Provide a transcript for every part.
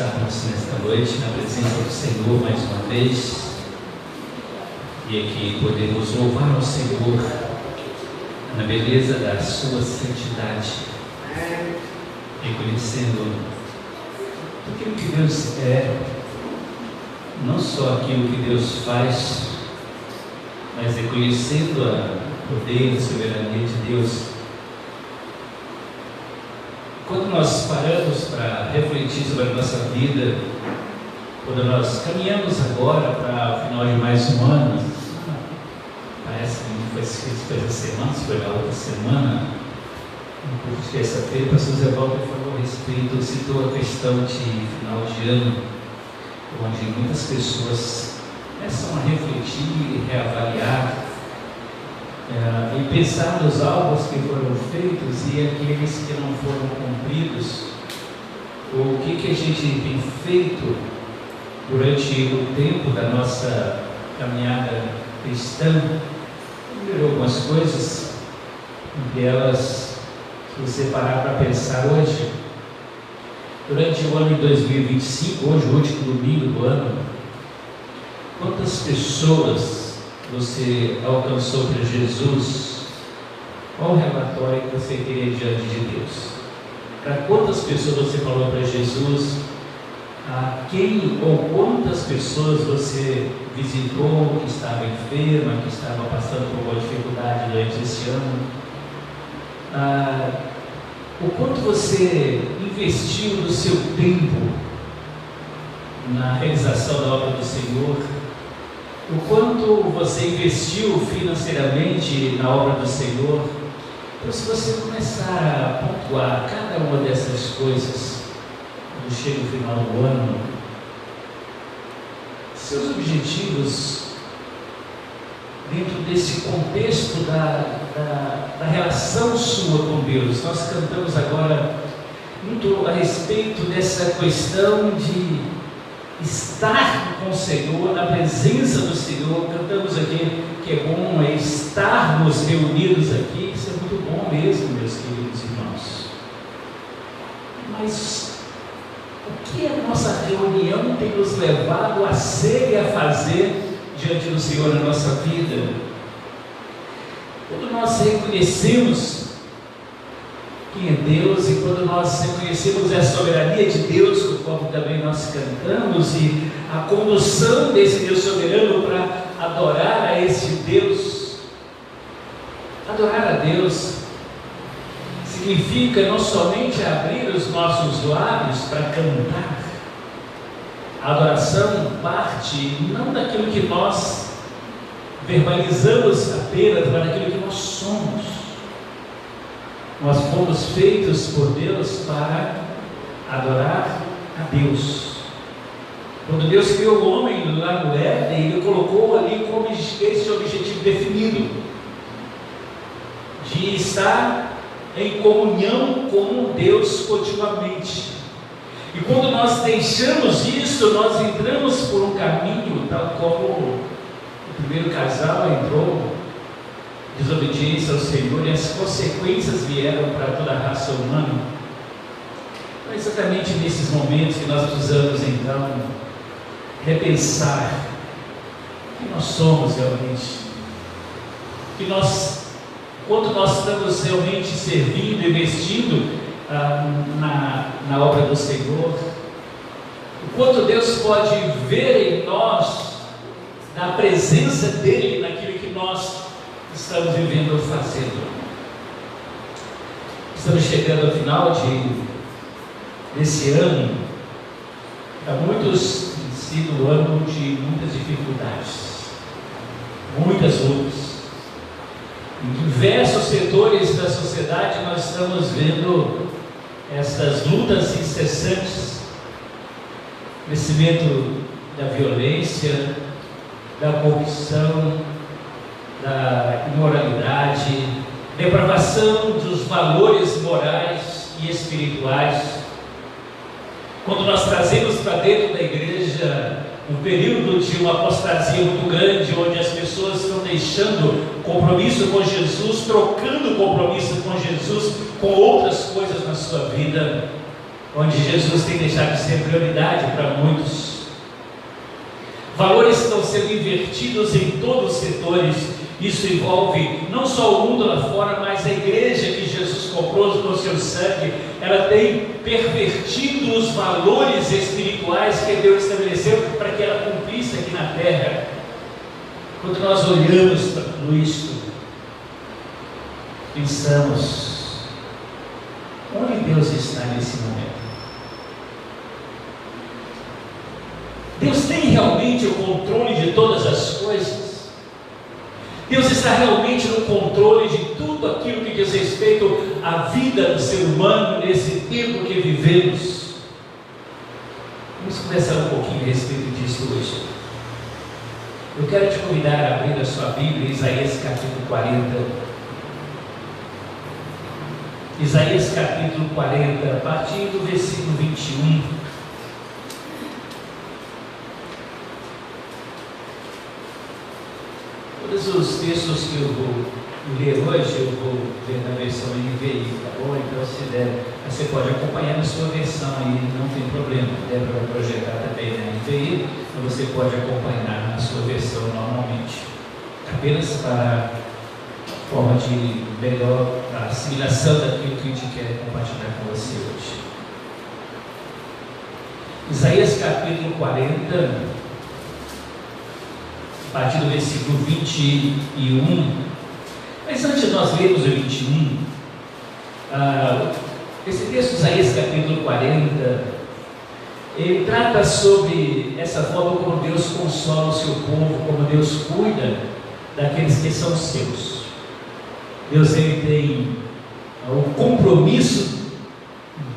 estarmos nesta noite na presença do Senhor mais uma vez e aqui podemos louvar ao Senhor na beleza da sua santidade, reconhecendo aquilo que Deus é, não só aquilo que Deus faz, mas reconhecendo o poder e a soberania de Deus. Quando nós paramos para refletir sobre a nossa vida, quando nós caminhamos agora para o final de mais um ano, parece que não foi essa semana, se foi na outra semana, um pouco de terça-feira, o pastor Zé Walter falou a respeito, citou a questão de final de ano, onde muitas pessoas começam a refletir, reavaliar, e pensar nos alvos que foram feitos e aqueles que não foram cumpridos, o que a gente tem feito durante o tempo da nossa caminhada cristã. Melhorou algumas coisas, entre elas, se você parar para pensar hoje, durante o ano de 2025, hoje o último domingo do ano, quantas pessoas você alcançou para Jesus? Qual o relatório que você teria diante de Deus? Para quantas pessoas você falou para Jesus? A quem ou quantas pessoas você visitou que estava enferma, que estava passando por alguma dificuldade durante esse ano? O quanto você investiu do seu tempo na realização da obra do Senhor? O quanto você investiu financeiramente na obra do Senhor? Então, se você começar a pontuar cada uma dessas coisas, quando chega o final do ano, seus objetivos, dentro desse contexto da relação sua com Deus. Nós cantamos agora muito a respeito dessa questão de estar com o Senhor, na presença do Senhor. Cantamos aqui que é bom estarmos reunidos aqui. Isso é muito bom mesmo, meus queridos irmãos. Mas o que a nossa reunião tem nos levado a ser e a fazer diante do Senhor na nossa vida? Quando nós reconhecemos quem é Deus, e quando nós reconhecemos a soberania de Deus, conforme também nós cantamos, e a condução desse Deus soberano para adorar a esse Deus. Adorar a Deus significa não somente abrir os nossos lábios para cantar. A adoração parte não daquilo que nós verbalizamos apenas, mas daquilo que nós somos. Nós fomos feitos por Deus para adorar a Deus. Quando Deus criou o homem lá no Éden, Ele colocou ali como esse objetivo definido, de estar em comunhão com Deus continuamente. E quando nós deixamos isso, nós entramos por um caminho, tal como o primeiro casal entrou, desobediência ao Senhor, e as consequências vieram para toda a raça humana. É exatamente nesses momentos que nós precisamos então repensar quem nós somos realmente, quanto nós estamos realmente servindo, investindo na obra do Senhor, o quanto Deus pode ver em nós, na presença dEle, naquilo que nós estamos vivendo ou fazendo. Estamos chegando ao final desse ano. Para muitos tem sido um ano de muitas dificuldades, muitas lutas. Em diversos setores da sociedade nós estamos vendo essas lutas incessantes, crescimento da violência, da corrupção, da imoralidade, depravação dos valores morais e espirituais. Quando nós trazemos para dentro da igreja um período de uma apostasia muito grande, onde as pessoas estão deixando compromisso com Jesus, trocando compromisso com Jesus com outras coisas na sua vida, onde Jesus tem deixado de ser prioridade para muitos. Valores estão sendo invertidos em todos os setores. Isso envolve não só o mundo lá fora, mas a igreja que Jesus comprou com o seu sangue. Ela tem pervertido os valores espirituais que Deus estabeleceu para que ela cumprisse aqui na terra. Quando nós olhamos para tudo isto, pensamos: onde Deus está nesse momento? Deus tem realmente o controle de todas as coisas? Deus está realmente no controle de tudo aquilo que diz respeito à vida do ser humano nesse tempo que vivemos? Vamos conversar um pouquinho a respeito disso hoje. Eu quero te convidar a abrir a sua Bíblia, Isaías capítulo 40. Isaías capítulo 40, a partir do versículo 21. Todos os textos que eu vou ler hoje, eu vou ler na versão NVI, tá bom? Então, se der, você pode acompanhar na sua versão aí, não tem problema. Débora vai projetar também na NVI, então você pode acompanhar na sua versão normalmente. Apenas para forma de melhor assimilação daquilo que a gente quer compartilhar com você hoje. Isaías capítulo 40, a partir do versículo 21. Mas antes de nós lermos o 21, esse texto de Isaías capítulo 40, ele trata sobre essa forma como Deus consola o seu povo, como Deus cuida daqueles que são seus. Deus, ele tem o compromisso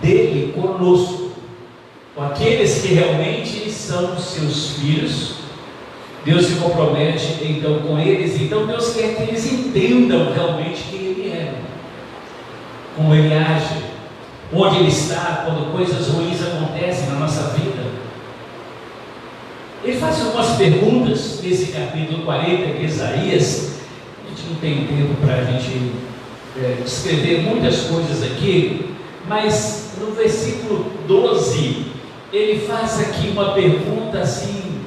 dele conosco, com aqueles que realmente são seus filhos. Deus se compromete então com eles. Então Deus quer que eles entendam realmente quem Ele é, como Ele age, onde Ele está quando coisas ruins acontecem na nossa vida. Ele faz algumas perguntas nesse capítulo 40 de Isaías. A gente não tem tempo para a gente descrever muitas coisas aqui, mas no versículo 12 ele faz aqui uma pergunta assim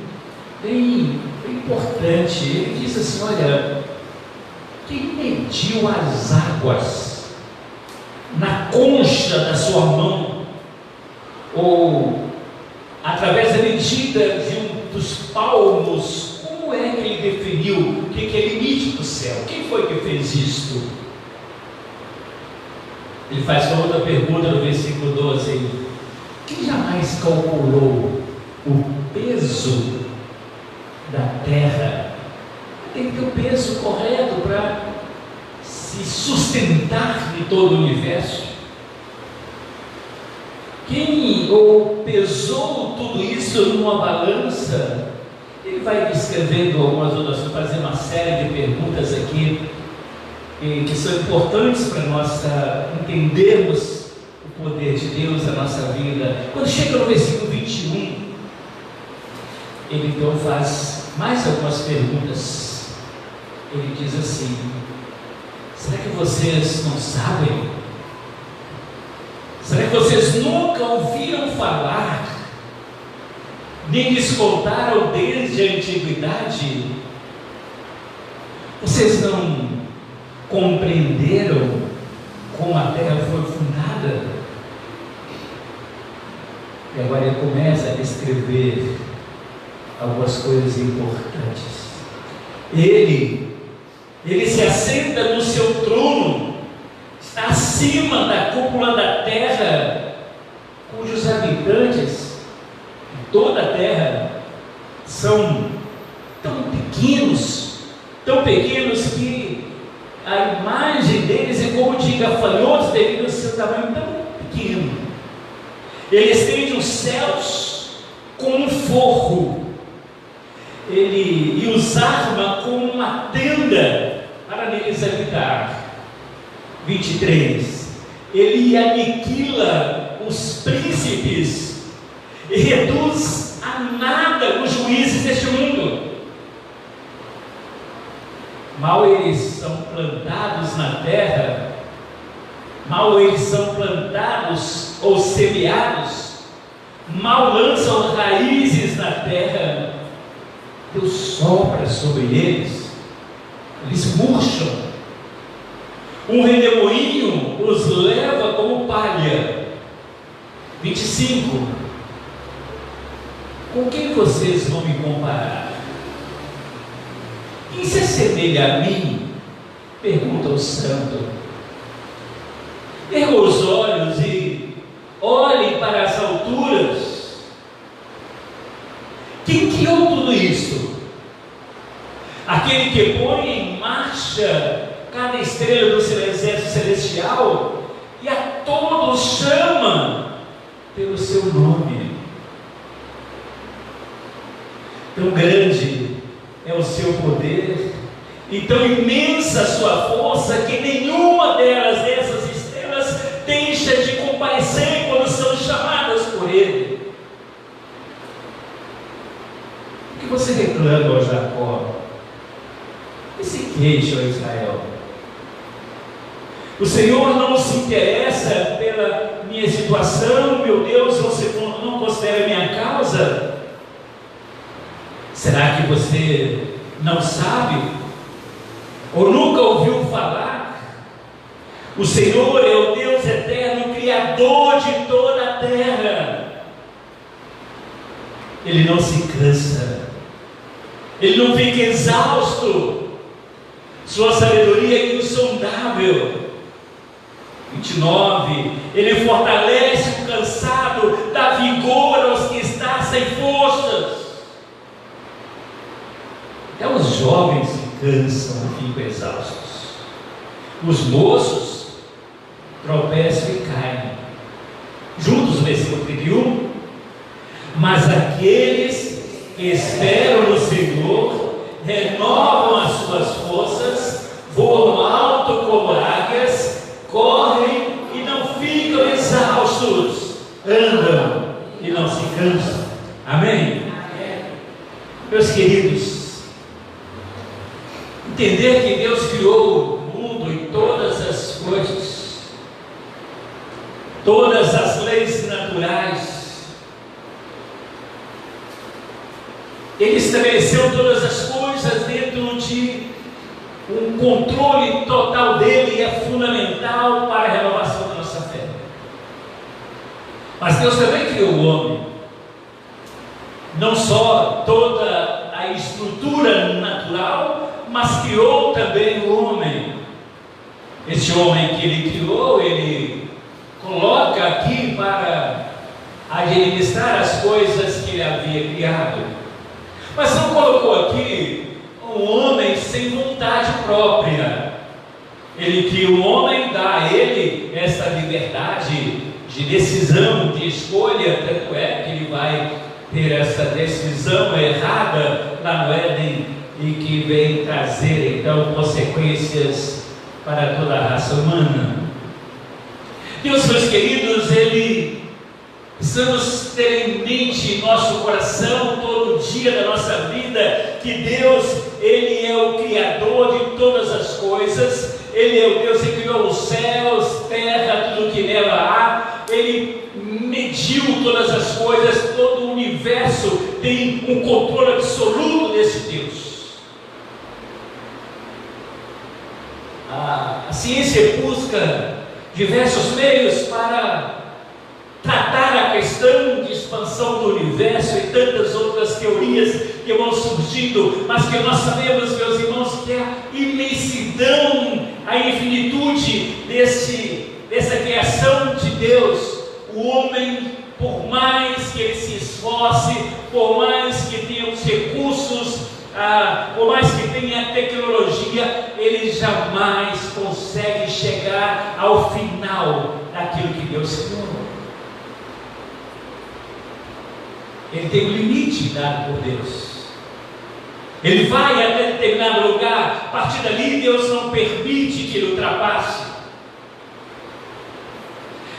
bem importante. Ele diz assim: olha, quem mediu as águas na concha da sua mão, ou através da medida de dos palmos? Como é que ele definiu o que é limite do céu? Quem foi que fez isto? Ele faz uma outra pergunta no versículo 12: quem jamais calculou o peso da terra? Tem que ter o peso correto para se sustentar de todo o universo. Quem pesou tudo isso numa balança? Ele vai descrevendo algumas outras, fazer uma série de perguntas aqui que são importantes para nós entendermos o poder de Deus na nossa vida. Quando chega no versículo 21, ele então faz mais algumas perguntas. Ele diz assim: será que vocês não sabem? Será que vocês nunca ouviram falar, nem lhes contaram desde a antiguidade? Vocês não compreenderam como a terra foi fundada? E agora ele começa a descrever algumas coisas importantes. Ele se assenta no seu trono, está acima da cúpula da terra, cujos habitantes de toda a terra são tão pequenos que a imagem deles é como de gafanhotos devido ao seu tamanho tão pequeno. Ele estende os céus como um forro, e os arma como uma tenda para neles habitar. 23. Ele aniquila os príncipes e reduz a nada os juízes deste mundo. Mal eles são plantados na terra, mal eles são plantados ou semeados, mal lançam raízes na terra, Deus sopra sobre eles, eles murcham. Um redemoinho os leva como palha. 25. Com quem vocês vão me comparar? Quem se assemelha a mim? Pergunta o santo. Ergam os olhos e olhem para as alturas. Quem criou tudo isso? Aquele que põe em marcha cada estrela do seu exército celestial e a todos chama pelo seu nome. Tão grande é o seu poder e tão imensa a sua força que nenhuma dessas estrelas deixa de comparecer quando são chamadas por Ele. O que você reclama, ó Jacó? E se queixa, ó Israel? O Senhor não se interessa pela minha situação, meu Deus, você não considera a minha causa? Será que você não sabe? Ou nunca ouviu falar? O Senhor é o Deus eterno, Criador de toda a terra. Ele não se cansa, Ele não fica exausto, sua sabedoria é insondável. 29. Ele fortalece o cansado, dá vigor aos que estão sem forças. Até os jovens se cansam e ficam exaustos. Os moços tropeçam e caem. Juntos, versículo 31. Mas aqueles que esperam no Senhor renovam as suas forças, voam alto como águias, correm e não ficam exaustos, andam e não se cansam. Amém? Meus queridos, entender que Deus criou o mundo e todas as coisas, todas as leis naturais, Ele estabeleceu todas as coisas dentro de um controle total dele, é fundamental para a renovação da nossa fé. Mas Deus também criou o homem, não só toda a estrutura natural, mas criou também o homem. Esse homem que Ele criou, Ele coloca aqui para administrar as coisas que Ele havia criado, mas não colocou aqui um homem sem vontade própria. Ele cria o homem, dá a ele essa liberdade de decisão, de escolha, tanto é que ele vai ter essa decisão errada lá no Éden e que vem trazer então consequências para toda a raça humana. Deus, meus queridos, precisamos ter em mente em nosso coração todo dia da nossa vida que Deus, Ele é o Criador de todas as coisas. Ele é o Deus que criou os céus, terra, tudo que nela há. Ele mediu todas as coisas, todo o universo tem um controle absoluto desse Deus. A ciência busca diversos meios para tratar a questão de expansão do universo e tantas outras teorias que vão surgindo, mas que nós sabemos, meus irmãos, que a imensidão, a infinitude dessa criação de Deus, o homem, por mais que ele se esforce, por mais que tenha os recursos, por mais que tenha tecnologia, ele jamais consegue chegar ao final daquilo que Deus criou. Ele tem um limite dado por Deus. Ele vai até determinado lugar, a partir dali Deus não permite que ele ultrapasse.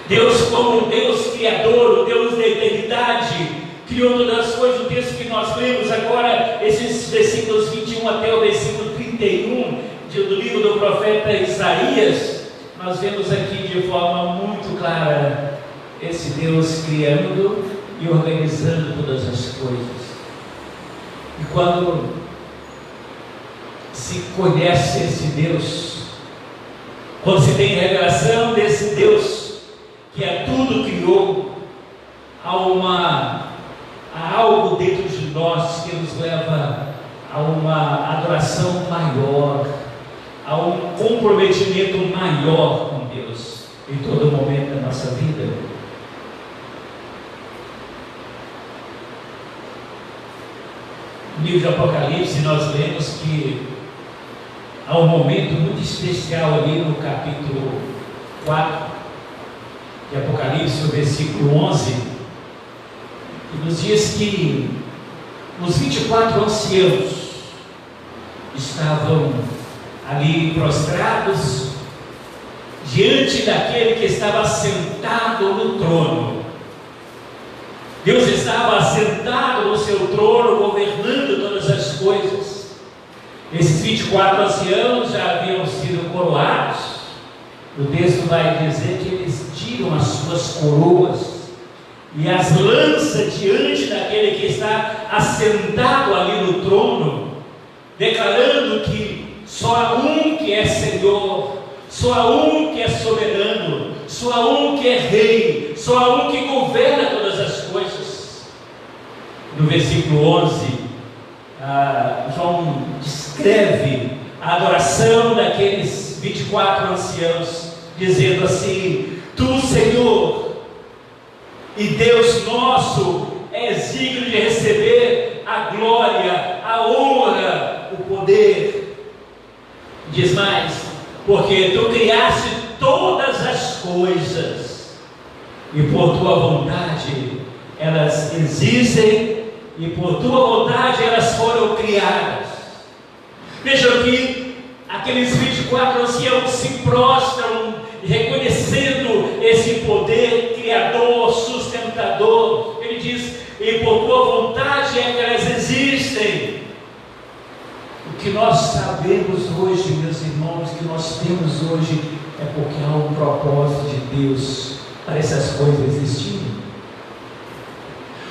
Deus, como um Deus criador, o Deus da eternidade, criou todas as coisas. O texto que nós lemos agora, esses versículos 21 até o versículo 31 do livro do profeta Isaías, nós vemos aqui de forma muito clara esse Deus criando e organizando todas as coisas. E quando se conhece esse Deus, quando se tem revelação desse Deus que a tudo criou, há algo dentro de nós que nos leva a uma adoração maior, a um comprometimento maior com Deus em todo momento da nossa vida. No livro de Apocalipse nós lemos que há um momento muito especial ali no capítulo 4 de Apocalipse, no versículo 11, que nos diz que os 24 anciãos estavam ali prostrados diante daquele que estava sentado no trono. Deus estava assentado no seu trono, governando todas as coisas. Esses 24 anciãos já haviam sido coroados. O texto vai dizer que eles tiram as suas coroas e as lança diante daquele que está assentado ali no trono, declarando que só há um que é Senhor, só há um que é soberano, só há um que é rei, só há um que governa todas as coisas. No versículo 11, João descreve a adoração daqueles 24 anciãos, dizendo assim: Tu, Senhor, e Deus nosso, és digno de receber a glória, a honra, o poder. Diz mais: porque Tu criaste todas as coisas, e por Tua vontade elas existem, e por Tua vontade elas foram criadas. Vejam que aqueles 24 anciãos se prostram, reconhecendo esse poder criador, sustentador. Ele diz: e por Tua vontade é que elas existem. O que nós sabemos hoje, meus irmãos, que nós temos hoje, é porque há um propósito de Deus para essas coisas existirem.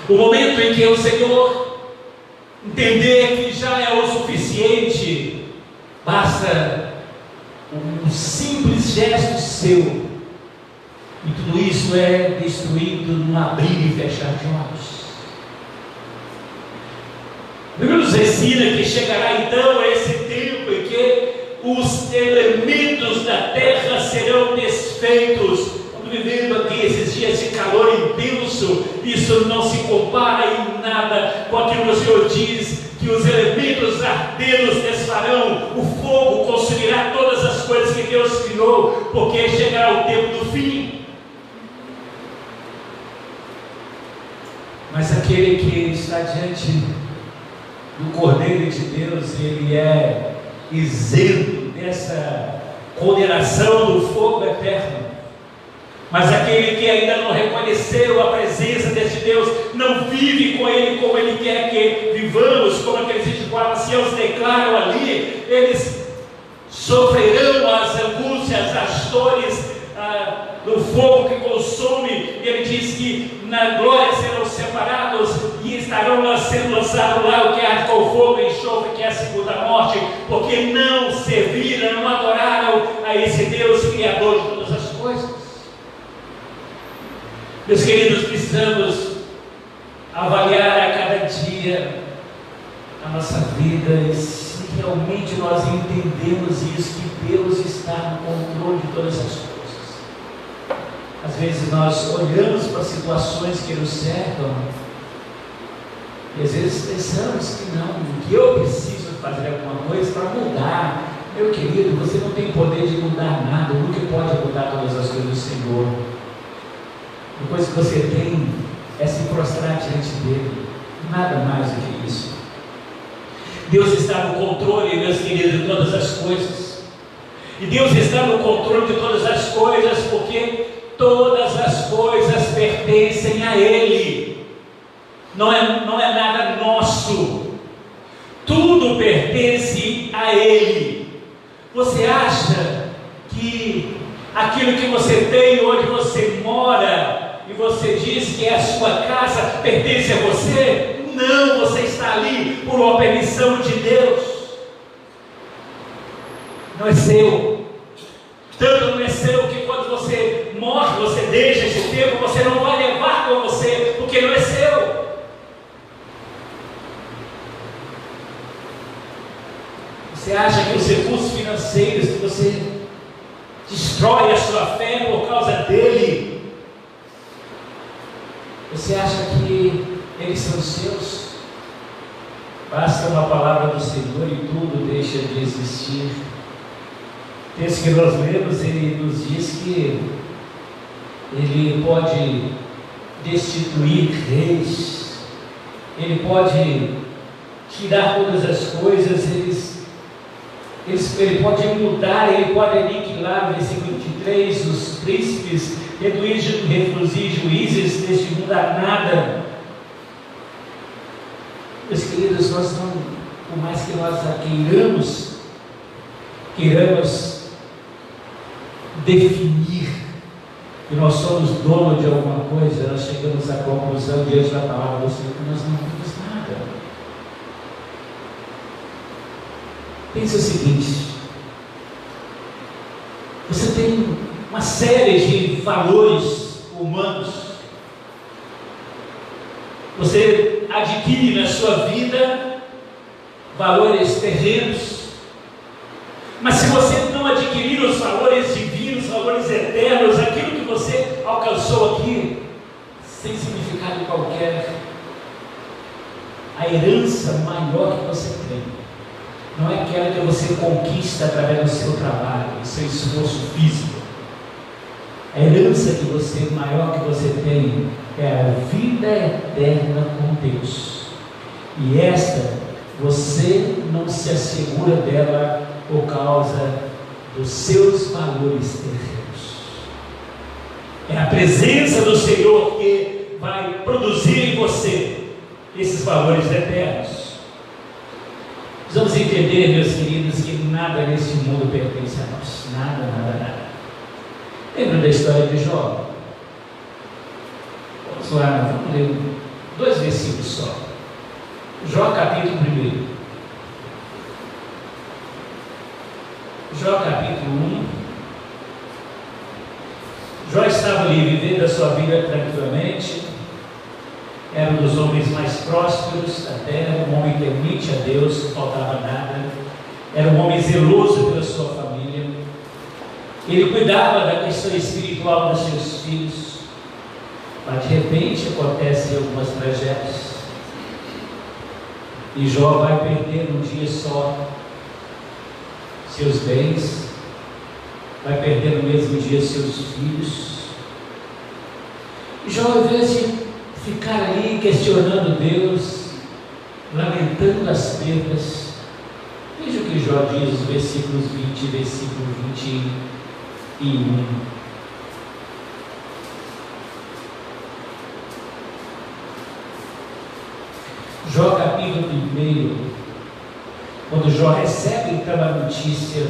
O momento em que o Senhor entender que já é o suficiente, basta um simples gesto seu, e tudo isso é destruído num abrir e fechar de olhos. A Bíblia nos ensina que chegará então esse tempo em que os elementos da terra serão desfeitos. Quando vivendo aqui esses dias de calor intenso, isso não se compara em nada com aquilo que o Senhor diz, que os elementos ardeiros desfarão, o fogo consumirá todas as coisas que Deus criou, porque chegará o tempo do fim. Mas aquele que está diante do Cordeiro de Deus, ele é isento dessa condenação do fogo eterno. Mas aquele que ainda não reconheceu a presença desse Deus, não vive com Ele como Ele quer que vivamos, como aqueles 24 anciãos declaram ali, eles sofrerão as angústias, as dores do fogo que consome. Ele diz que na glória serão separados e estarão sendo lançados lá o que arde com fogo e enxofre, que é a segunda morte, porque não serviram, não adoraram a esse Deus Criador de todas as coisas. Meus queridos, precisamos avaliar a cada dia a nossa vida, e se realmente nós entendemos isso, que Deus está no controle de todas as coisas. Às vezes nós olhamos para situações que nos cercam e às vezes pensamos que não, que eu preciso fazer alguma coisa para mudar. Meu querido, você não tem poder de mudar nada, o que pode mudar todas as coisas do Senhor. A coisa que você tem é se prostrar diante dele, nada mais do que isso. Deus está no controle, meus queridos, de todas as coisas. E Deus está no controle de todas as coisas, porque todas as coisas pertencem a Ele. Não é nada nosso. Tudo pertence a Ele. Você acha que aquilo que você tem, onde você mora, e você diz que a sua casa pertence a você? Não, você está ali por uma permissão de Deus. Não é seu. Tanto não é seu que quando você morre, você deixa esse tempo, você não vai levar com você, porque não é seu. Você acha que os recursos financeiros que você destrói a sua fé por causa dele, você acha que eles são seus? Basta uma palavra do Senhor e tudo deixa de existir. O texto que nós lemos, ele nos diz que ele pode destituir reis, ele pode tirar todas as coisas, ele pode mudar, ele pode aniquilar, no versículo 23, os príncipes, reduzir juízes deste mundo a nada. Meus queridos, nós não, por mais que nós queiramos definir que nós somos dono de alguma coisa, nós chegamos à conclusão diante da palavra do Senhor que nós não temos nada. Pense o seguinte: você tem uma série de valores humanos, você adquire na sua vida valores terrenos, mas se você não adquirir os valores divinos, os valores eternos, aquilo que você alcançou aqui, sem significado qualquer, a herança maior que você tem, não é aquela que você conquista através do seu trabalho, do seu esforço físico. A herança que você, maior que você tem, é a vida eterna com Deus. E esta, você não se assegura dela por causa dos seus valores terrenos. É a presença do Senhor que vai produzir em você esses valores eternos. Precisamos entender, meus queridos, que nada nesse mundo pertence a nós. Nada, nada, nada. Lembra da história de Jó? Vamos lá, vamos ler 2 versículos só. Jó capítulo 1. Jó capítulo 1. Jó estava ali vivendo a sua vida tranquilamente, era um dos homens mais prósperos da terra, um homem temente a Deus, não faltava nada, era um homem zeloso pela sua família, ele cuidava da questão espiritual dos seus filhos, mas de repente acontecem algumas tragédias, e Jó vai perder num dia só seus bens, vai perder no mesmo dia seus filhos. E Jó, ao invés de ficar ali questionando Deus, lamentando as perdas, veja o que Jó diz nos versículos 20 e versículo 21. Jó capítulo 1, quando Jó recebe então a notícia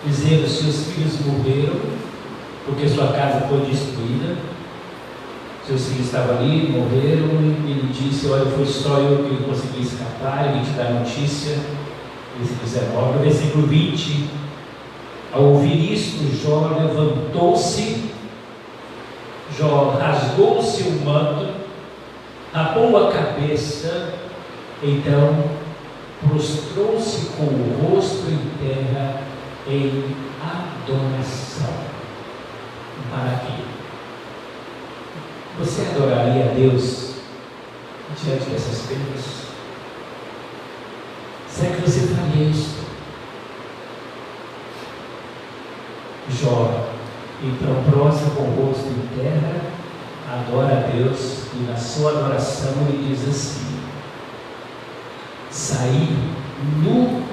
dizendo que seus filhos morreram, porque sua casa foi destruída, seus filhos estavam ali, morreram, e ele disse: olha, foi só eu que consegui escapar. Ele te dá a notícia, versículo 19, no versículo 20, ao ouvir isto, Jó levantou-se, Jó rasgou o seu manto, rapou a cabeça, então prostrou-se com o rosto em terra em adoração. Para quê? Você adoraria a Deus diante dessas perdas? Será que você faria isso? Jó, então, prostra com o rosto em terra, adora a Deus, e na sua adoração ele diz assim: saí nu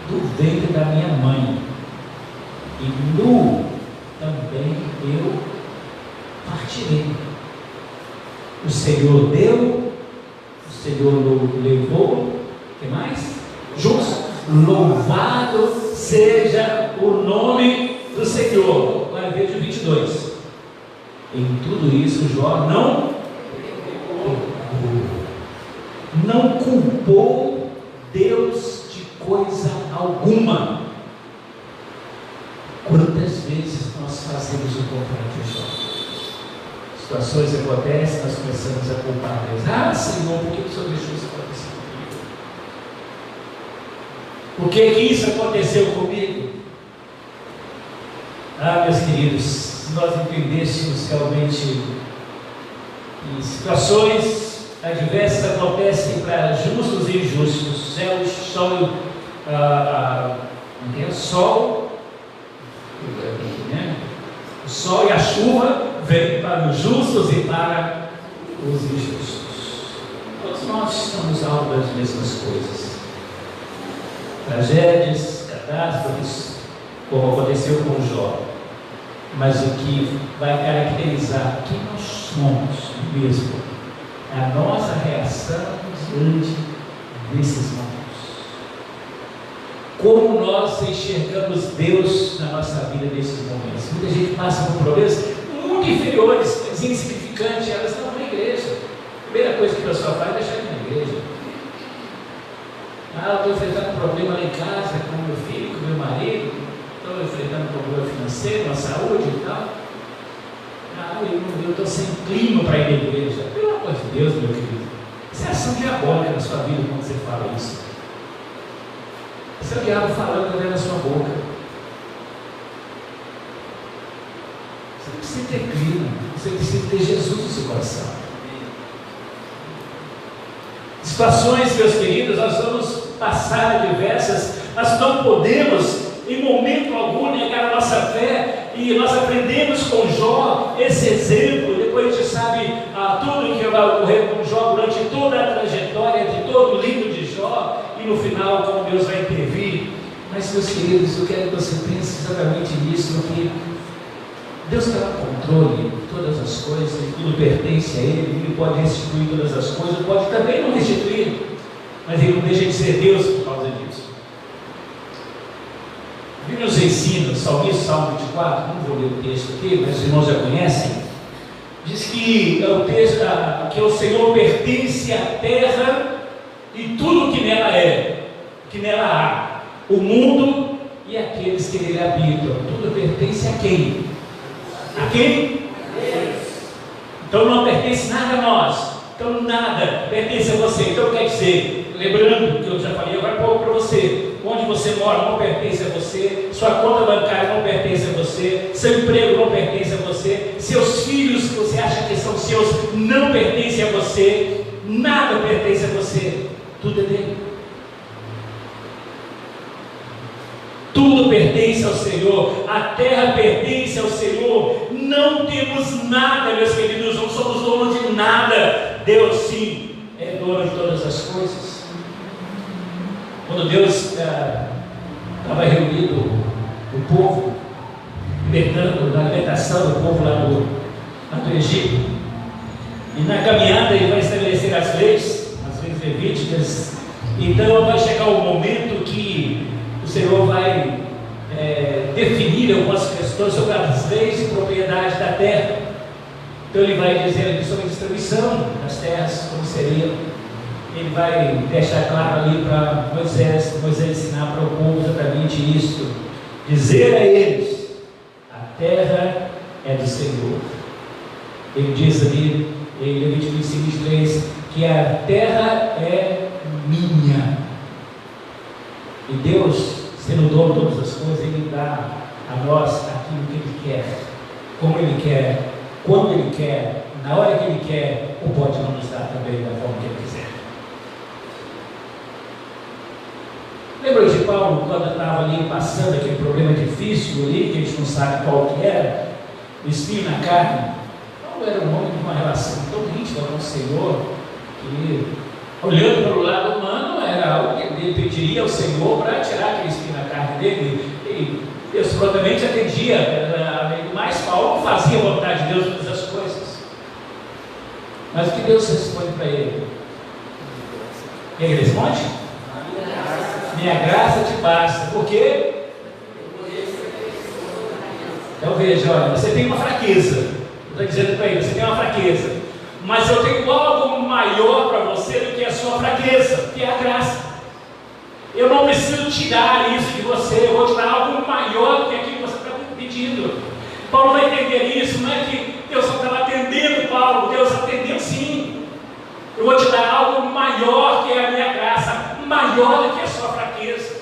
do ventre da minha mãe, e nu também eu partirei. O Senhor deu, o Senhor levou, o que mais? Justo, louvado seja o nome do Senhor. Agora veja o 22. Em tudo isso, Jó não culpou Deus de coisa alguma. Quantas vezes nós fazemos o contrário de Jó? Situações acontecem, nós começamos a culpar Deus. Ah, Senhor, por que o Senhor deixou isso acontecer comigo? Por que isso aconteceu comigo? Ah, meus queridos, se nós entendêssemos realmente que situações adversas acontecem para justos e injustos, o sol e a chuva vêm para os justos e para os injustos. Todos nós estamos alvo das mesmas coisas, tragédias, catástrofes, como aconteceu com Jó. Mas o que vai caracterizar quem nós somos mesmo é a nossa reação diante desses momentos. Como nós enxergamos Deus na nossa vida nesses momentos. Muita gente passa por problemas muito inferiores, coisas insignificantes, elas estão na igreja. A primeira coisa que a pessoa faz é deixar de ir na igreja. Ah, eu estou enfrentando um problema lá em casa com meu filho, com meu marido, estou enfrentando um problema financeiro, na saúde e tal. Ah, eu estou sem clima para ir na igreja. Pelo amor de Deus, meu querido, isso é ação diabólica na sua vida quando você fala isso. Esse é o diabo falando dentro da sua boca. Você não precisa ter clima, você precisa ter Jesus no seu coração. Situações, meus queridos, nós vamos passar diversas, mas não podemos em momento algum negar a nossa fé, e nós aprendemos com Jó esse exemplo. Depois a gente sabe tudo que vai ocorrer com Jó durante toda a trajetória de todo o livro de Jó, e no final como Deus vai intervir. Mas, meus queridos, eu quero que você pense exatamente nisso, que Deus está no controle de todas as coisas, tudo pertence a Ele pode restituir todas as coisas, pode também não restituir, mas Ele não deixa de ser Deus por causa disso. A Bíblia nos ensina, Salmo 24, não vou ler o texto aqui, mas os irmãos já conhecem, diz que o Senhor pertence à terra e tudo que nela é, que nela há, o mundo e aqueles que nele habitam. Tudo pertence a quem? A quem? Então não pertence nada a nós, então nada pertence a você. Então quer dizer, lembrando que eu já falei agora pouco para você, onde você mora não pertence a você, sua conta bancária não pertence a você, seu emprego não pertence a você, seus filhos que você acha que são seus não pertencem a você, nada pertence a você, tudo é dele. Tudo pertence ao Senhor, a terra pertence ao Senhor, não temos nada, meus queridos, não somos donos de nada. Deus sim é dono de todas as coisas. Quando Deus estava reunido o povo, libertando na libertação do povo lá do Egito, e na caminhada Ele vai estabelecer as leis levíticas. Então vai chegar o momento que o Senhor vai definir algumas questões sobre as leis e propriedade da terra. Então Ele vai dizer ali sobre a distribuição das terras, como seria. Ele vai deixar claro ali para Moisés ensinar para o povo exatamente isso, dizer a eles: a terra é do Senhor. Ele diz ali em Levítico 5:3 que a terra é minha. E Deus, sendo o dono de todas as coisas, Ele dá a nós aquilo que Ele quer, como Ele quer, quando Ele quer, na hora que Ele quer, ou pode não nos dar também da forma que Ele quiser. Lembra de Paulo, quando estava ali passando aquele problema difícil ali, que a gente não sabe qual que era, o espinho na carne? Paulo era um homem de uma relação tão íntima com o Senhor, que olhando para o lado humano, era algo que ele pediria ao Senhor para tirar aquele espinho na carne dele, e Deus prontamente atendia, mas Paulo fazia a vontade de Deus em todas as coisas. Mas o que Deus responde para ele? E ele responde? Minha graça te basta. Por quê? Então veja, olha, você tem uma fraqueza. Então está dizendo para ele: você tem uma fraqueza, mas eu tenho algo maior para você do que a sua fraqueza, que é a graça. Eu não preciso tirar isso de você, eu vou te dar algo maior do que aquilo que você está pedindo. Paulo vai entender isso. Não é que Deus só estava atendendo Paulo, Deus atendeu sim. Eu vou te dar algo maior, que é a minha graça, maior do que a sua fraqueza.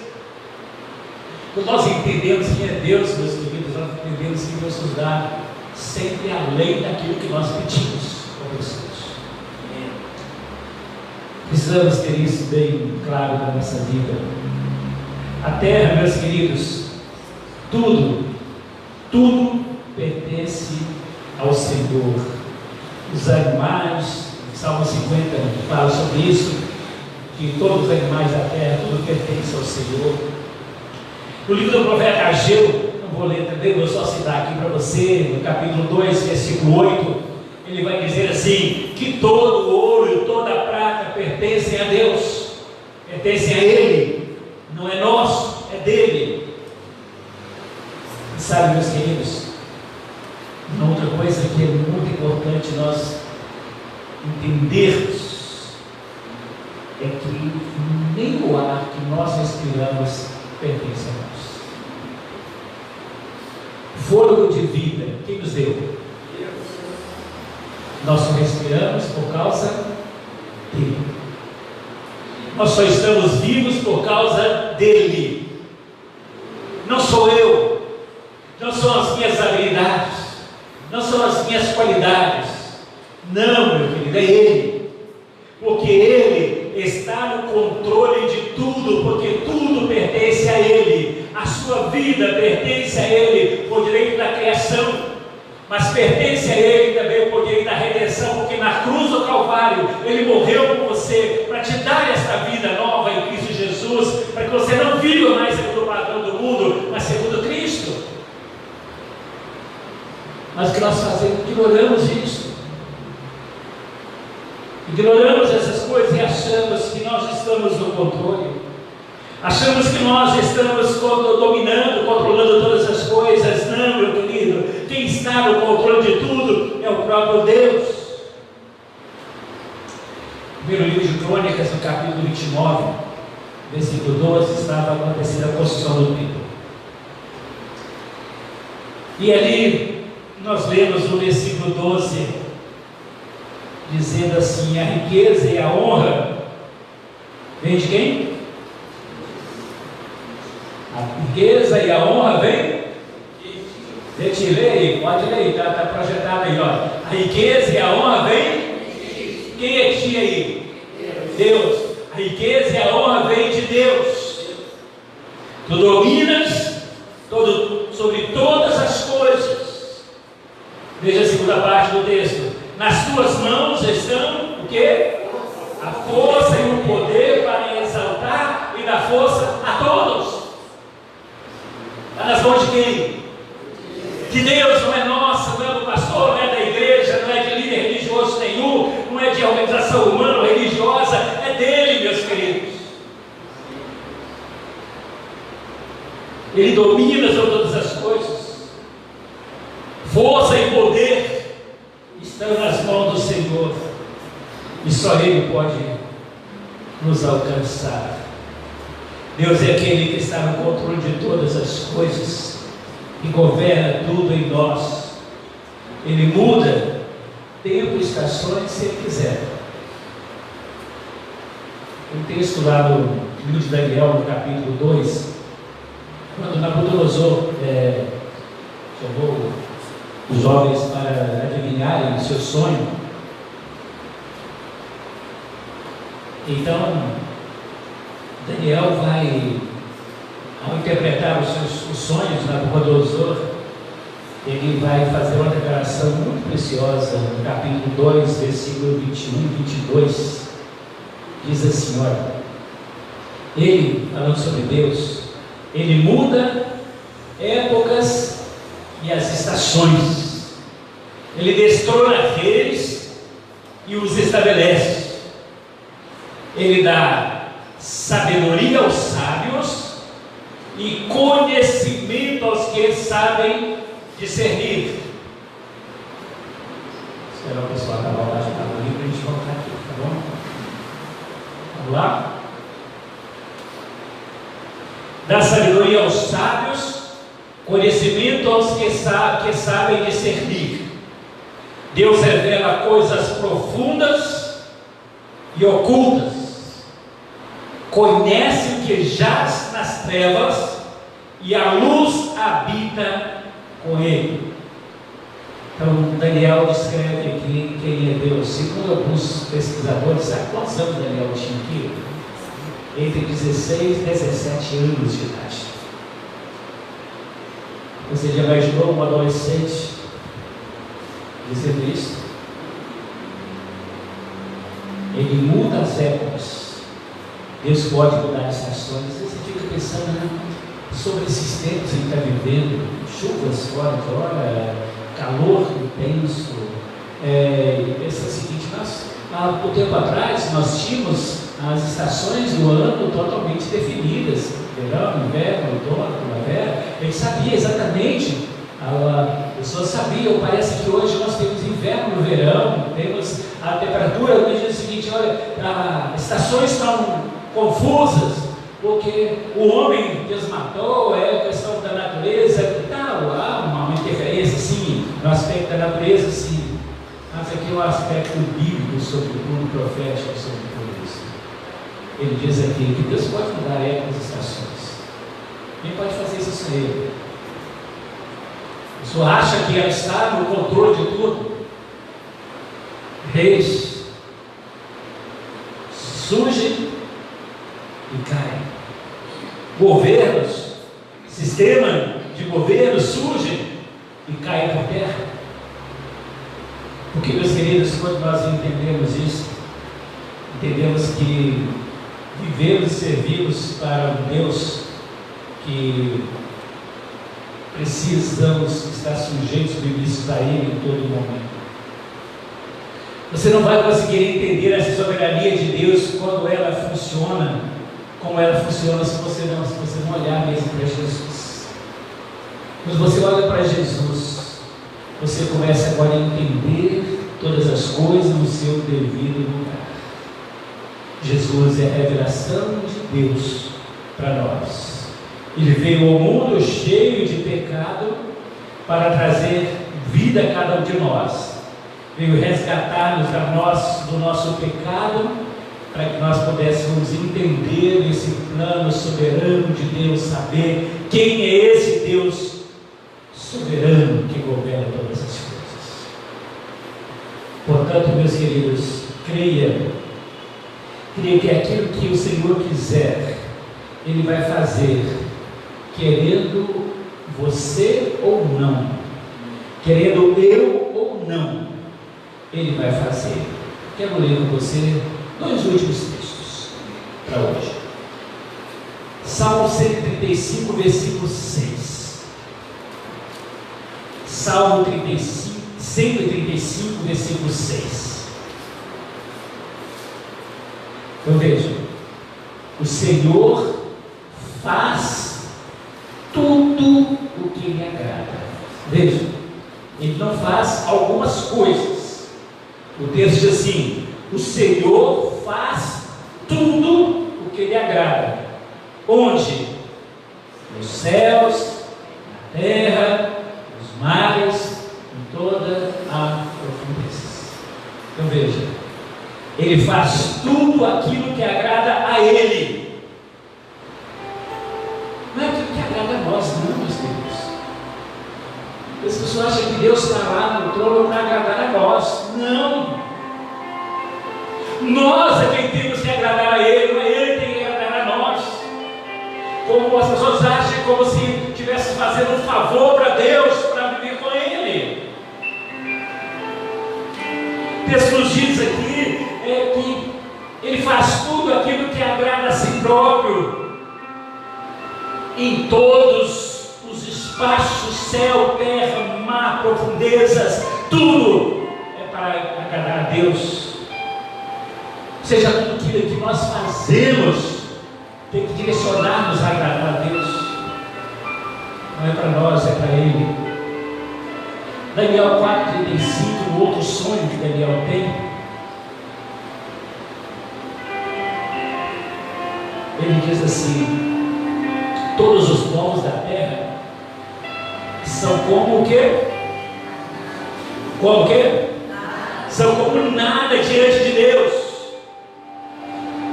Quando nós entendemos quem é Deus, meus queridos, nós entendemos que Deus nos dá sempre além daquilo que nós pedimos com Deus. Precisamos ter isso bem claro na nossa vida. A terra, meus queridos, tudo pertence ao Senhor. Os animais, Salmo 50 fala sobre isso, que todos os animais da terra, tudo pertence ao Senhor. No livro do profeta Ageu, não vou ler também, vou só citar aqui para você, no capítulo 2, versículo 8, ele vai dizer assim: que todo o ouro e toda a prata pertencem a Deus, pertencem a Ele, não é nosso, é dele. E sabe, meus queridos, uma outra coisa que é muito importante nós entendermos é que nem o ar que nós respiramos pertence a nós. Fôlego de vida, quem nos deu? Nós só respiramos por causa dele. Nós só estamos vivos por causa dele. Não sou eu, não são as minhas habilidades, não são as minhas qualidades. Não, meu querido, é ele. Porque ele está no controle de tudo, porque tudo pertence a ele. A sua vida pertence a ele por direito da criação, mas pertence a ele também por direito da redenção, porque na cruz do Calvário ele morreu por você, para te dar esta vida nova em Cristo Jesus, para que você não viva mais segundo o padrão do mundo, mas segundo Cristo. Mas o que nós fazemos? Ignoramos isso. Ignoramos essas coisas e achamos que nós estamos no controle. Achamos que nós estamos dominando, controlando todas as coisas. Não, meu querido, quem está no controle de tudo é o próprio Deus. Primeiro livro de Crônicas, no capítulo 29, versículo 12, estava acontecendo a construção do templo. E ali nós lemos no versículo 12, dizendo assim: a riqueza e a honra vem de quem? A riqueza e a honra vem de ti. Lê aí, pode ler, está projetado aí, ó. A riqueza e a honra vem. Quem é ti aí? Deus. A riqueza e a honra vem de Deus. Tu dominas sobre todas as coisas. Veja a segunda parte do texto. Nas tuas mãos estão o quê? A força e o poder para exaltar e dar força a todos. Está nas mãos de quem? De Deus. Não é nossa, não é do pastor, não é da igreja, não é de líder religioso nenhum, não é de organização humana ou religiosa, é dele, meus queridos. Ele domina sobre todas as coisas. Força e poder estão nas mãos do Senhor, e só Ele pode nos alcançar. Deus é aquele que está no controle de todas as coisas e governa tudo em nós. Ele muda tempo e estações se Ele quiser. Um texto lá no livro de Daniel, no capítulo 2, quando Nabucodonosor chamou os jovens para adivinharem o seu sonho. Então Daniel vai, ao interpretar os sonhos de Nabucodonosor, ele vai fazer uma declaração muito preciosa no capítulo 2, versículo 21 e 22. Diz assim: olha, ele, falando sobre Deus, ele muda épocas e as estações. Ele destrona reis e os estabelece. Ele dá sabedoria aos sábios e conhecimento aos que sabem discernir. Esperar o pessoal acabar o bate-papo ali para a gente voltar aqui, tá bom? Vamos lá? Dá sabedoria aos sábios, conhecimento aos que sabem discernir. Deus revela coisas profundas e ocultas. Conhece o que jaz nas trevas e a luz habita com ele. Então Daniel descreve aqui quem é Deus. Segundo alguns pesquisadores, sabe quantos anos Daniel tinha aqui? Entre 16 e 17 anos de idade. Você já imaginou um adolescente dizendo isso? Ele muda as épocas. Deus pode mudar as estações. Às vezes você fica pensando, né, sobre esses tempos que a gente está vivendo, chuvas fora de hora, calor intenso. E pensa o seguinte: há um tempo atrás nós tínhamos as estações do ano totalmente definidas: verão, inverno, outono, primavera. A gente sabia exatamente, as pessoas sabiam. Parece que hoje nós temos inverno, verão, temos a temperatura. No dia seguinte, olha, as estações estão confusas, porque o homem desmatou, é questão da natureza e tal. Há uma interferência, sim, no aspecto da natureza, sim, mas aqui é um aspecto bíblico sobre tudo, profético sobre tudo isso. Ele diz aqui que Deus pode mudar épocas e estações. Quem pode fazer isso sem ele? A pessoa acha que ela está no controle de tudo. Reis surgem e caem. Governos, sistema de governo surgem e caem por terra. Porque, meus queridos, quando nós entendemos isso, entendemos que vivemos e servimos para um Deus que precisamos estar sujeitos, submissos a Ele em todo momento. Você não vai conseguir entender essa soberania de Deus quando ela funciona, como ela funciona, se você não olhar mesmo para Jesus. Quando você olha para Jesus, você começa agora a entender todas as coisas no seu devido lugar. Jesus é a revelação de Deus para nós. Ele veio ao mundo cheio de pecado para trazer vida a cada um de nós. Veio resgatar-nos do nosso pecado, para que nós pudéssemos entender esse plano soberano de Deus, saber quem é esse Deus soberano que governa todas as coisas. Portanto, meus queridos, creia que aquilo que o Senhor quiser, Ele vai fazer, querendo você ou não, querendo eu ou não, Ele vai fazer. Quero ler com você dois últimos textos para hoje. Salmo 135, versículo 6. Salmo 135, versículo 6. Então veja: o Senhor faz tudo o que lhe agrada. Veja, Ele não faz algumas coisas. O texto diz assim: o Senhor faz tudo o que lhe agrada. Onde? Nos céus, na terra, nos mares, em toda a profundeza. Então veja, Ele faz tudo aquilo que agrada a Ele. Não é aquilo que agrada a nós, não, meus queridos. As pessoas acham que Deus está lá no trono para agradar a nós. Não. Nós é quem temos que agradar a Ele, não é Ele que tem que agradar a nós. Como as pessoas acham, como se estivesse fazendo um favor para Deus, para viver com Ele. O texto nos diz aqui que Ele faz tudo aquilo que agrada a si próprio, em todos os espaços, céu, terra, mar, profundezas, tudo é para agradar a Deus. Seja tudo aquilo que nós fazemos, tem que direcionar-nos a agradar a Deus. Não é para nós, é para Ele. Daniel 4,35, no outro outro sonho que Daniel tem. Ele diz assim: todos os povos da terra são como o quê? Como o quê? São como nada diante de Deus.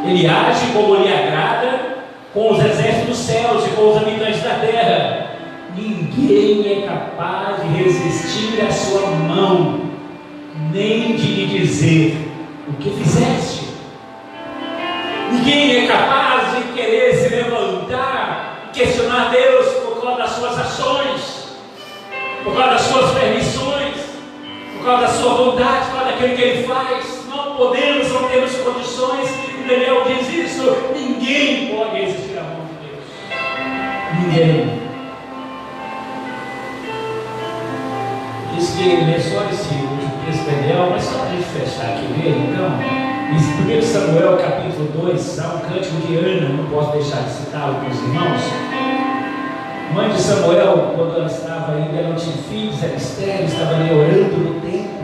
Ele age como lhe agrada com os exércitos dos céus e com os habitantes da terra. Ninguém é capaz de resistir à sua mão, nem de lhe dizer o que fizeste. Ninguém é capaz de querer se levantar, questionar Deus por causa das suas ações, por causa das suas permissões, por causa da sua vontade, por causa daquilo que Ele faz. Não podemos, não temos condições. E Daniel diz isso: ninguém pode resistir à mão de Deus. Ninguém. Diz que ele é só esse último texto de Daniel, mas só para a gente fechar aqui nele, então, em 1 Samuel capítulo 2, há um cântico de Ana, não posso deixar de citá-lo com os irmãos. Mãe de Samuel, quando ela estava ainda, ela não tinha filhos, era estéril, estava ali orando no templo.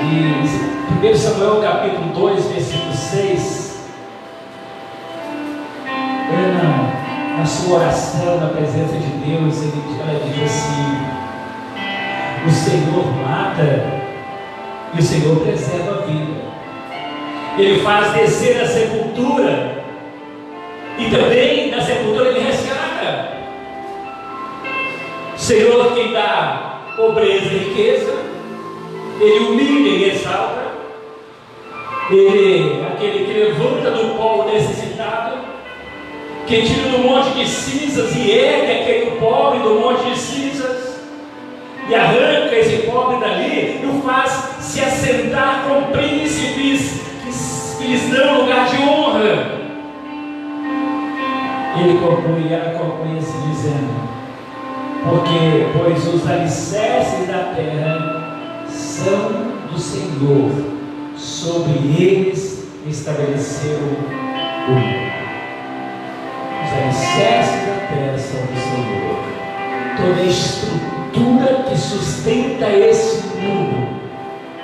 E 1 Samuel capítulo 2, versículo 6, Ana, na sua oração, na presença de Deus, ela diz assim: o Senhor mata e o Senhor preserva a vida. Ele faz descer a sepultura e também da sepultura Ele resgata. O Senhor quem dá pobreza e riqueza, Ele humilha e exalta. Ele é aquele que levanta do pó o necessitado, que tira do monte de cinzas e ergue aquele pobre do monte de cinzas, e arranca esse pobre dali e o faz se assentar com príncipes que lhes dão lugar de honra. Ele conclui, ela conclui assim dizendo: pois os alicerces da terra são do Senhor, sobre eles estabeleceu o mundo. Os alicerces da terra são do Senhor. Toda a estrutura que sustenta esse mundo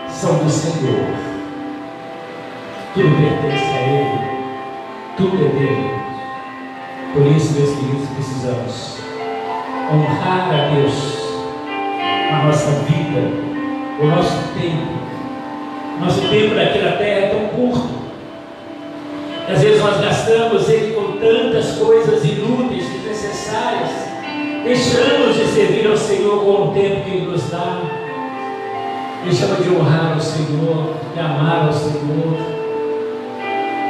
são do Senhor. Tudo pertence a Ele, tudo é dele. Por isso, meus queridos, precisamos honrar a Deus, a nossa vida, o nosso tempo. Nosso tempo aqui na terra é tão curto. Às vezes nós gastamos ele com tantas coisas inúteis, desnecessárias. Deixamos de servir ao Senhor com o tempo que Ele nos dá. Deixamos de honrar ao Senhor, de amar ao Senhor.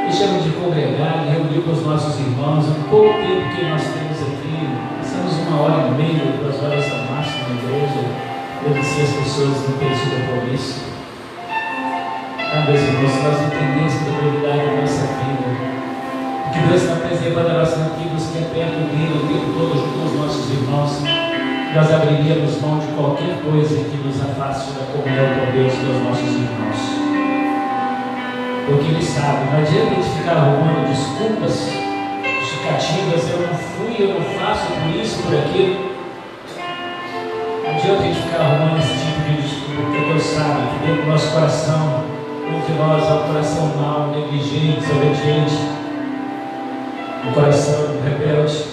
Deixamos de congregar, de reunir com os nossos irmãos. O pouco tempo que nós temos aqui, passamos 1h30, 2 horas a máximo na igreja. Eu disse as pessoas não têm esse compromisso. Meus irmãos, se nós entendêssemos a prioridade da nossa vida, que Deus está preservando a nossa vida, nos quer perto dele o tempo todo junto com os nossos irmãos, nós abriríamos mão de qualquer coisa que nos afaste da comunhão com Deus e dos nossos irmãos. Porque Ele sabe, não adianta a gente ficar arrumando desculpas, justificativas: eu não fui, eu não faço por isso, por aquilo. Não adianta a gente ficar arrumando esse tipo de desculpa, porque Deus sabe que dentro do nosso coração, entre nós há um coração mau, negligente, desobediente, um coração rebelde,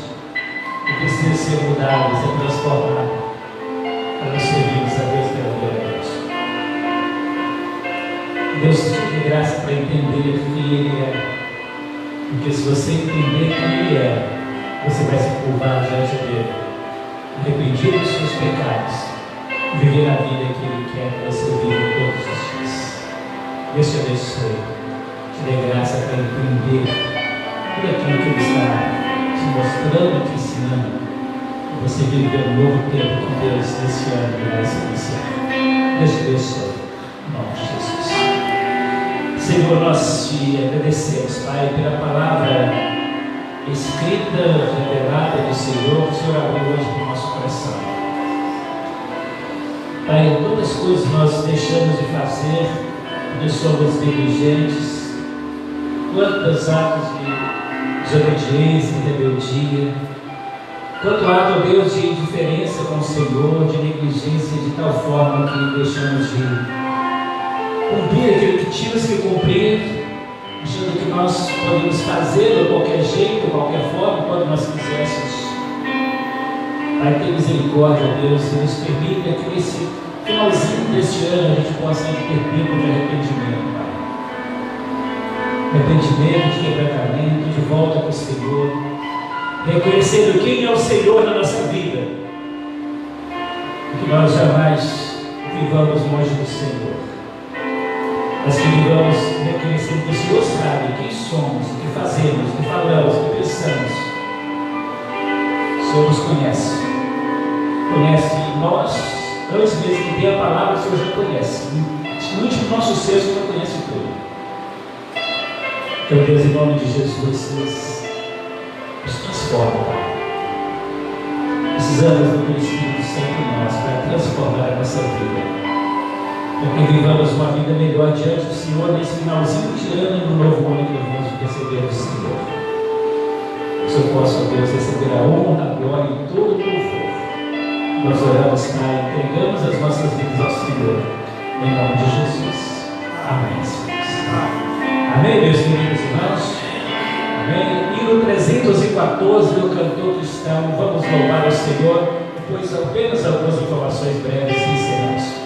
que precisa ser mudado, ser transformado, para nós servirmos a Deus verdadeiramente. Deus te dê graça para entender quem Ele é, porque se você entender quem Ele é, você vai se curvar diante dele, arrepender dos seus pecados, e viver a vida que Ele quer que você viva todos os dias. Deus te abençoe, te dê graça para entender tudo aquilo que Ele está te mostrando, te ensinando, e você viver um novo tempo com Deus nesse ano que vai se iniciar. Deus te abençoe, em nome de Jesus. Senhor, nós te agradecemos, Pai, pela palavra escrita, revelada do Senhor, que o Senhor abriu hoje para o nosso coração. Pai, quantas coisas nós deixamos de fazer, porque somos negligentes, quantos atos de desobediência e rebeldia, Quanto ato, ó Deus, de indiferença com o Senhor, de negligência, de tal forma que deixamos de cumprir aquilo que tínhamos que cumprir, achando que nós podemos fazê-lo de qualquer jeito, de qualquer forma, quando nós quiséssemos. Pai, tem misericórdia, Deus, e nos permita que nesse finalzinho deste ano a gente possa ter tempo de arrependimento, Pai. Arrependimento, de quebrantamento, de volta para o Senhor, reconhecendo quem é o Senhor na nossa vida, e que nós jamais vivamos longe do Senhor, mas que vivamos reconhecendo que o Senhor sabe quem somos, o que fazemos, o que falamos, o que pensamos. O Senhor nos conhece nós, antes mesmo que dê a palavra, o Senhor já conhece. No último nosso ser, o Senhor já conhece tudo. Então, Deus, em nome de Jesus, nos transforma, Pai. Precisamos do Teu Espírito Santo em nós para transformar a nossa vida, para que vivamos uma vida melhor diante do Senhor nesse finalzinho de ano e no novo ano que nós vamos receber do Senhor. Que eu possa, Deus, receber a honra, a glória e todo o louvor. Nós oramos, Pai, entregamos as nossas vidas ao Senhor, em nome de Jesus. Amém, Senhor. Amém, meus queridos irmãos. Amém. E no 314, no cantor cristão, vamos louvar ao Senhor, depois apenas algumas informações breves e encerramos.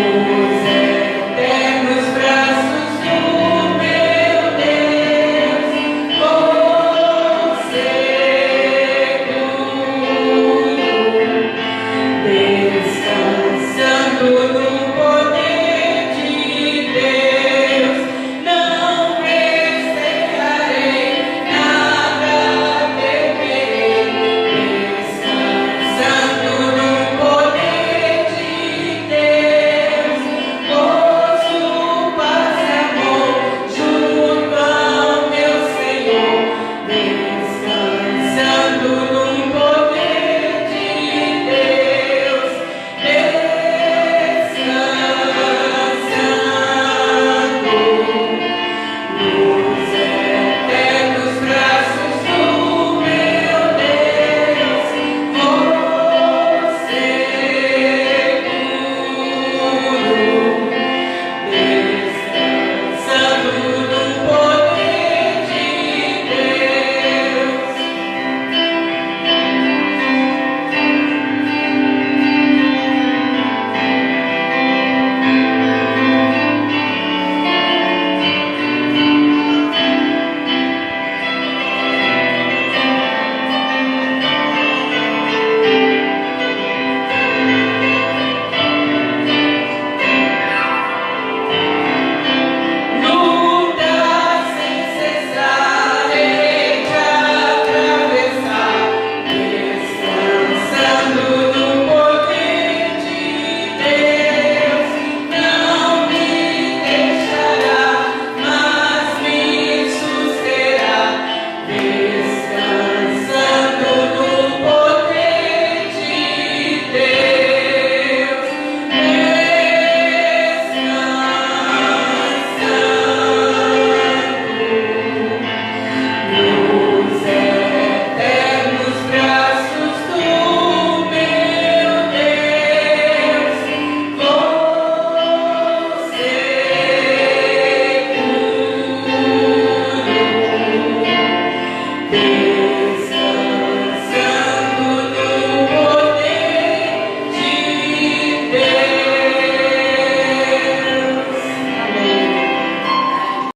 Lord.